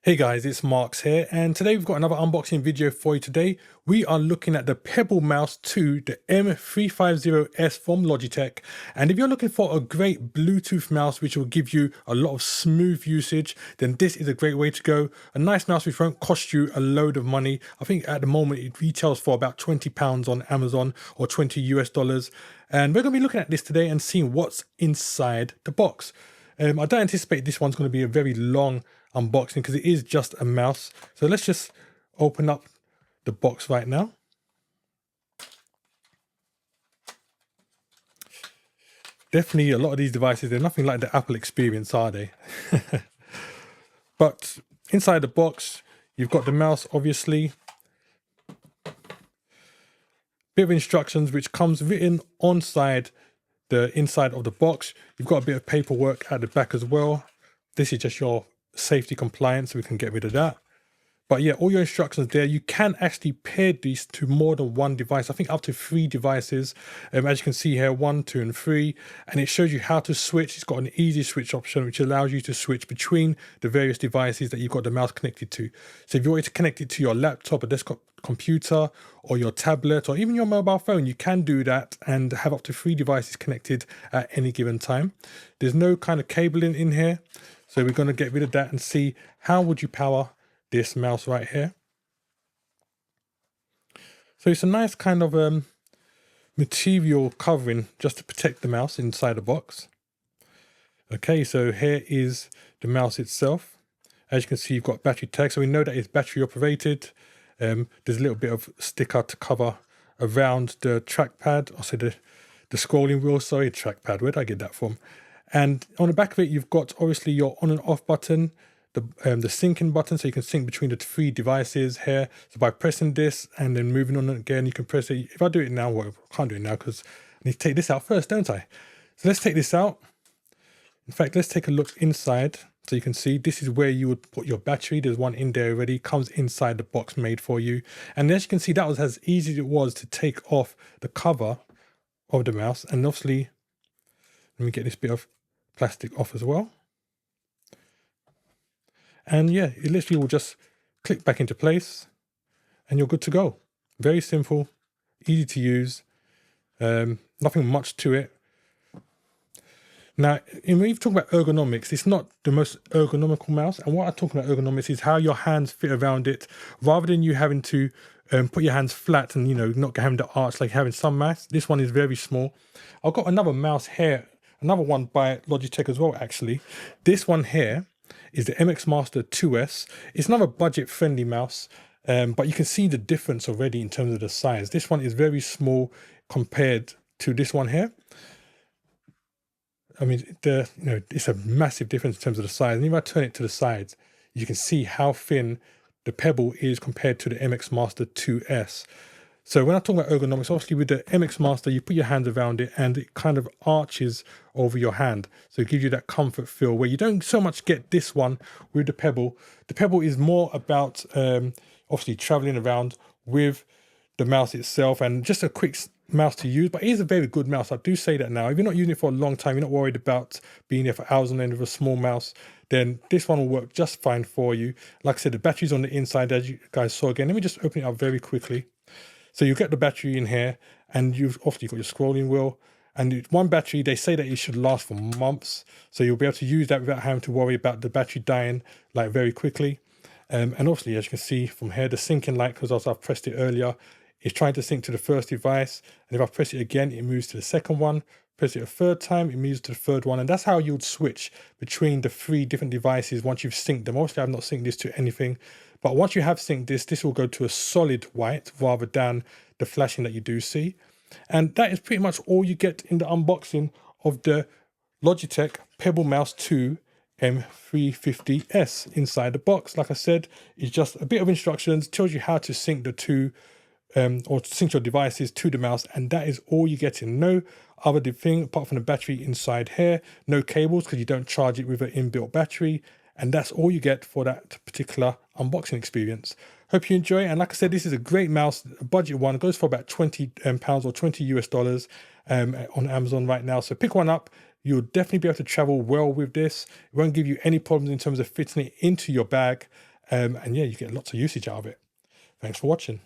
Hey guys, it's Marks here, and today we've got another unboxing video for you. Today we are looking at the Pebble Mouse 2, the M350S from Logitech. And if you're looking for a great Bluetooth mouse which will give you a lot of smooth usage, then this is a great way to go. A nice mouse which won't cost you a load of money. I think at the moment it retails for about £20 on Amazon or $20 US. And we're going to be looking at this today and seeing what's inside the box. I don't anticipate this one's going to be a very long unboxing because it is just a mouse. So let's just open up the box right now. Definitely a lot of these devices, they're nothing like the Apple experience, are they? But inside the box, you've got the mouse, obviously. Bit of instructions which comes written on the inside of the box. You've got a bit of paperwork at the back as well. This is just your safety compliance, so we can get rid of that. But yeah, all your instructions there. You can actually pair these to more than one device. I think up to 3 devices. As you can see here, 1, 2, and 3. And it shows you how to switch. It's got an easy switch option, which allows you to switch between the various devices that you've got the mouse connected to. So if you wanted to connect it to your laptop, a desktop computer, or your tablet, or even your mobile phone, you can do that and have up to 3 devices connected at any given time. There's no kind of cabling in here. So we're going to get rid of that and see how would you power this mouse right here. So it's a nice kind of material covering just to protect the mouse inside the box. Okay, so here is the mouse itself. As you can see, you've got battery tag, so we know that it's battery operated. There's a little bit of sticker to cover around the trackpad, also the scrolling wheel, sorry, trackpad, where did I get that from? And on the back of it, you've got obviously your on and off button, the syncing button, so you can sync between the 3 devices here. So by pressing this and then moving on again, you can press it. If I do it now, well, I can't do it now because I need to take this out first, don't I? So let's take this out. In fact, let's take a look inside. So you can see this is where you would put your battery. There's one in there already, comes inside the box made for you. And as you can see, that was as easy as it was to take off the cover of the mouse. And obviously, let me get this bit of plastic off as well. And yeah, it literally will just click back into place and you're good to go. Very simple, easy to use, nothing much to it. Now, when you talk about ergonomics, it's not the most ergonomical mouse. And what I'm talking about ergonomics is how your hands fit around it, rather than you having to put your hands flat and, you know, not having the arch like having some mouse. This one is very small. I've got another mouse here, another one by Logitech as well, actually. This one here is the MX Master 2S. It's another budget-friendly mouse, but you can see the difference already in terms of the size. This one is very small compared to this one here. I mean, it's a massive difference in terms of the size. And if I turn it to the sides, you can see how thin the Pebble is compared to the MX Master 2S. So when I talk about ergonomics, obviously with the MX Master, you put your hands around it and it kind of arches over your hand. So it gives you that comfort feel where you don't so much get this one with the Pebble. The Pebble is more about obviously traveling around with the mouse itself and just a quick mouse to use, but it is a very good mouse. I do say that now. If you're not using it for a long time, you're not worried about being there for hours on end with a small mouse, then this one will work just fine for you. Like I said, the battery's on the inside, as you guys saw again. Let me just open it up very quickly. So you get the battery in here, and you've obviously got your scrolling wheel. And one battery, they say that it should last for months. So you'll be able to use that without having to worry about the battery dying like very quickly. And obviously, as you can see from here, the syncing light, because also I've pressed it earlier, it's trying to sync to the first device. And if I press it again, it moves to the second one. Press it a third time, it moves to the third one. And that's how you would switch between the 3 different devices once you've synced them. Obviously, I've not synced this to anything. But once you have synced this will go to a solid white rather than the flashing that you do see. And that is pretty much all you get in the unboxing of the Logitech Pebble Mouse 2 M350S inside the box. Like I said, it's just a bit of instructions, tells you how to sync the 2 or sync your devices to the mouse, and that is all you get in. No other thing apart from the battery inside here, no cables because you don't charge it with an inbuilt battery, and that's all you get for that particular unboxing experience. Hope you enjoy, and like I said, this is a great mouse, a budget one. It goes for about £20 or $20 on Amazon right now, so pick one up. You'll definitely be able to travel well with this. It won't give you any problems in terms of fitting it into your bag. And yeah, you get lots of usage out of it. Thanks for watching.